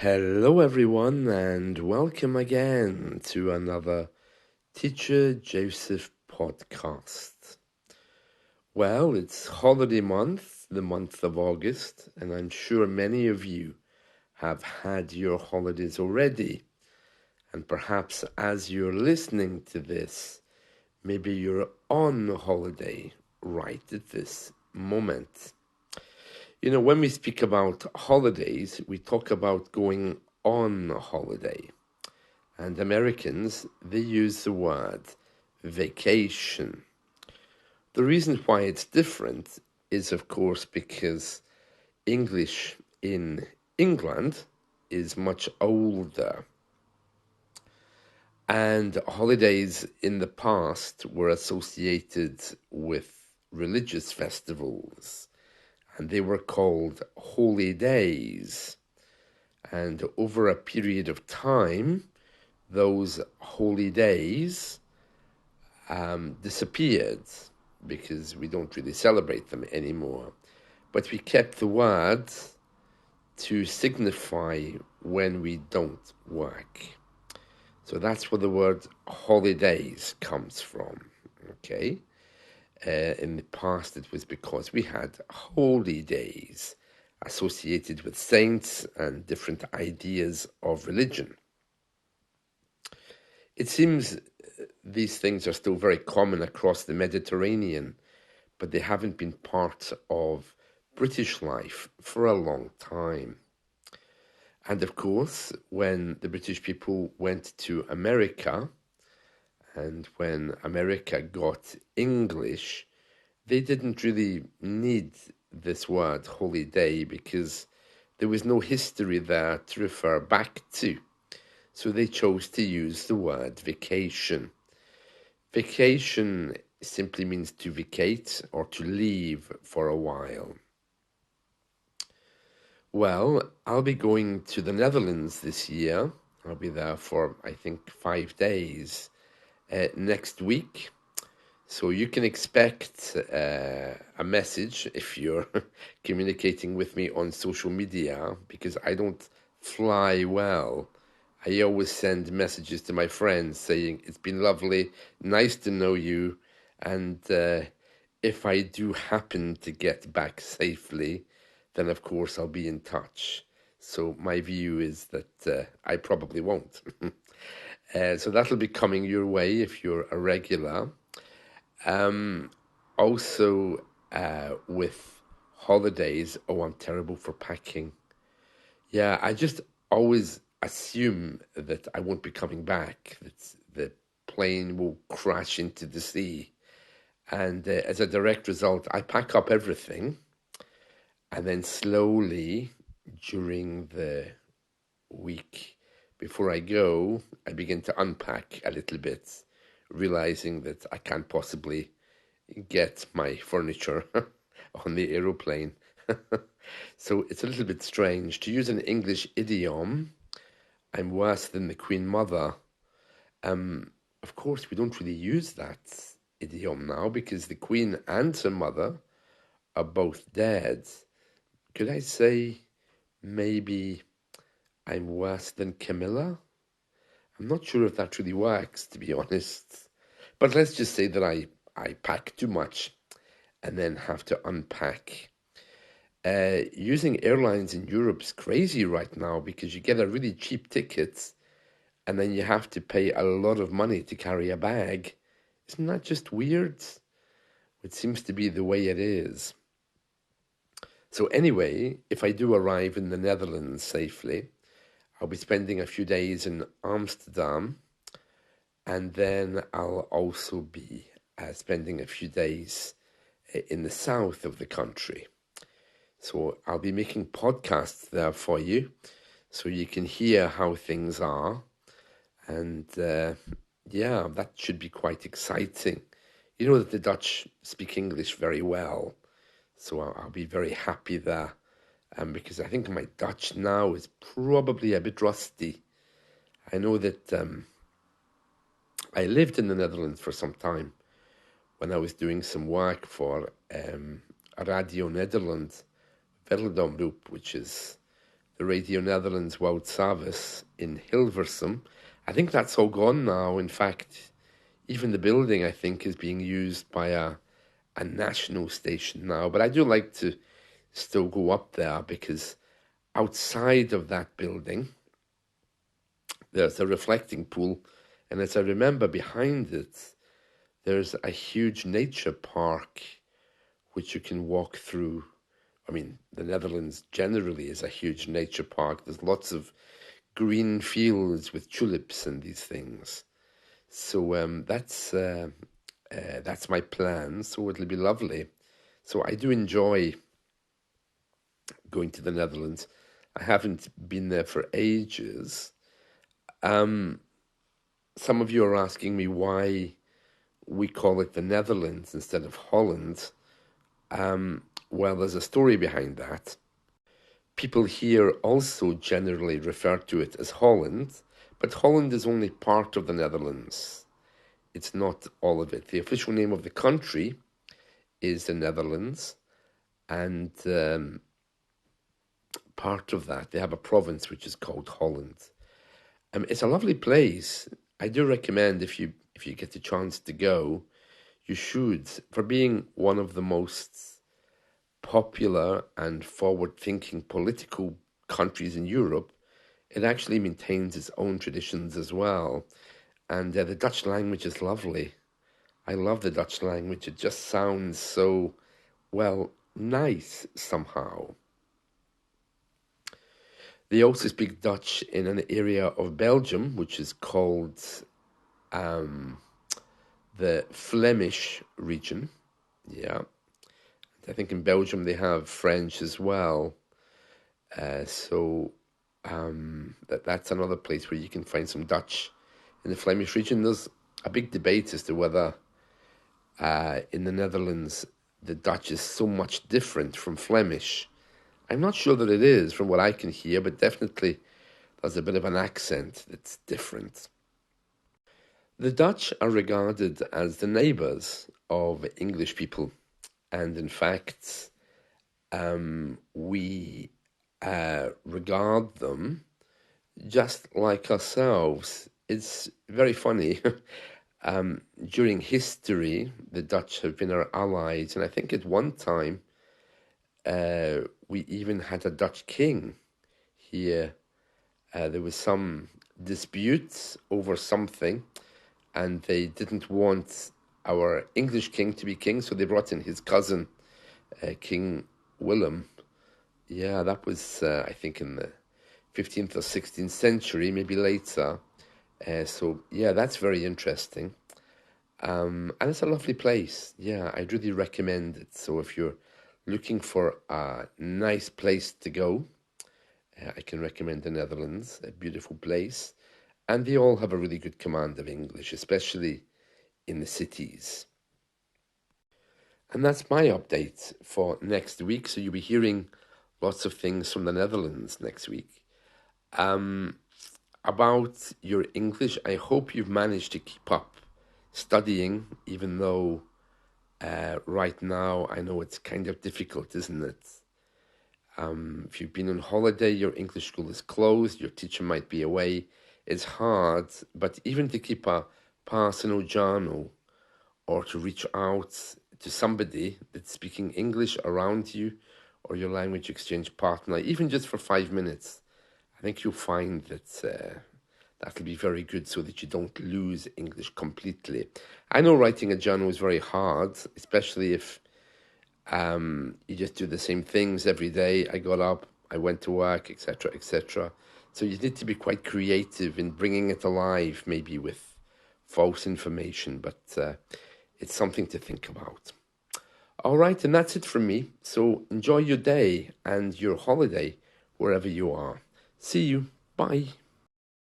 Hello, everyone, and welcome again to another Teacher Joseph podcast. Well, it's holiday month, the month of August, and I'm sure many of you have had your holidays already. And perhaps as you're listening to this, maybe you're on holiday right at this moment. You know, when we speak about holidays, we talk about going on holiday. And Americans, they use the word vacation. The reason why it's different is, of course, because English in England is much older. And holidays in the past were associated with religious festivals, and they were called holy days. And over a period of time, those holy days disappeared because we don't really celebrate them anymore. But we kept the word to signify when we don't work. So that's where the word holidays comes from, okay? In the past, it was because we had holy days associated with saints and different ideas of religion. It seems these things are still very common across the Mediterranean, but they haven't been part of British life for a long time. And of course, when the British people went to America, and when America got English, they didn't really need this word holy day because there was no history there to refer back to. So they chose to use the word vacation. Vacation simply means to vacate or to leave for a while. Well, I'll be going to the Netherlands this year. I'll be there for, I think, 5 days next week. So you can expect a message if you're communicating with me on social media, because I don't fly well. I always send messages to my friends saying, it's been lovely, nice to know you, and if I do happen to get back safely, then of course I'll be in touch. So my view is that I probably won't. So that'll be coming your way if you're a regular. Also, with holidays, oh, I'm terrible for packing. Yeah, I just always assume that I won't be coming back, that the plane will crash into the sea. And as a direct result, I pack up everything, and then slowly during the week before I go, I begin to unpack a little bit, realizing that I can't possibly get my furniture on the aeroplane. So it's a little bit strange. To use an English idiom, I'm worse than the Queen Mother. Of course, we don't really use that idiom now because the Queen and her mother are both dead. Could I say maybe I'm worse than Camilla? I'm not sure if that really works, to be honest. But let's just say that I pack too much and then have to unpack. Using airlines in Europe is crazy right now because you get a really cheap ticket and then you have to pay a lot of money to carry a bag. Isn't that just weird? It seems to be the way it is. So anyway, if I do arrive in the Netherlands safely, I'll be spending a few days in Amsterdam, and then I'll also be spending a few days in the south of the country. So I'll be making podcasts there for you, so you can hear how things are. And yeah, that should be quite exciting. You know that the Dutch speak English very well, so I'll be very happy there. Because I think my Dutch now is probably a bit rusty. I know that I lived in the Netherlands for some time when I was doing some work for Radio Nederland, Veldomroep, which is the Radio Netherlands World Service in Hilversum. I think that's all gone now. In fact, even the building, I think, is being used by a national station now. But I do like to still go up there because outside of that building, there's a reflecting pool. And as I remember, behind it, there's a huge nature park which you can walk through. I mean, the Netherlands generally is a huge nature park. There's lots of green fields with tulips and these things. So that's my plan. So it'll be lovely. So I do enjoy going to the Netherlands. I haven't been there for ages. Some of you are asking me why we call it the Netherlands instead of Holland. Well, there's a story behind that. People here also generally refer to it as Holland, but Holland is only part of the Netherlands. It's not all of it. The official name of the country is the Netherlands, and part of that, they have a province which is called Holland. It's a lovely place. I do recommend if you get the chance to go, you should, for being one of the most popular and forward-thinking political countries in Europe. It actually maintains its own traditions as well. And the Dutch language is lovely. I love the Dutch language. It just sounds so, well, nice somehow. They also speak Dutch in an area of Belgium, which is called the Flemish region. Yeah. I think in Belgium they have French as well. That's another place where you can find some Dutch in the Flemish region. There's a big debate as to whether in the Netherlands the Dutch is so much different from Flemish. I'm not sure that it is from what I can hear, but definitely there's a bit of an accent that's different. The Dutch are regarded as the neighbours of English people. And in fact, we regard them just like ourselves. It's very funny. During history, the Dutch have been our allies, and I think at one time we even had a Dutch king here. There was some disputes over something, and they didn't want our English king to be king, so they brought in his cousin, King Willem. Yeah, that was, I think, in the 15th or 16th century, maybe later. So, yeah, that's very interesting. And it's a lovely place. Yeah, I'd really recommend it. So if you're looking for a nice place to go, I can recommend the Netherlands, a beautiful place. And they all have a really good command of English, especially in the cities. And that's my update for next week. So you'll be hearing lots of things from the Netherlands next week. About your English, I hope you've managed to keep up studying, even though right now I know it's kind of difficult, isn't it? If you've been on holiday, your English school is closed, your teacher might be away. It's hard, but even to keep a personal journal or to reach out to somebody that's speaking English around you or your language exchange partner, even just for 5 minutes, I think you'll find that that'll be very good so that you don't lose English completely. I know writing a journal is very hard, especially if you just do the same things every day. I got up, I went to work, etc., etc. So you need to be quite creative in bringing it alive, maybe with false information, but it's something to think about. All right, and that's it from me. So enjoy your day and your holiday wherever you are. See you. Bye.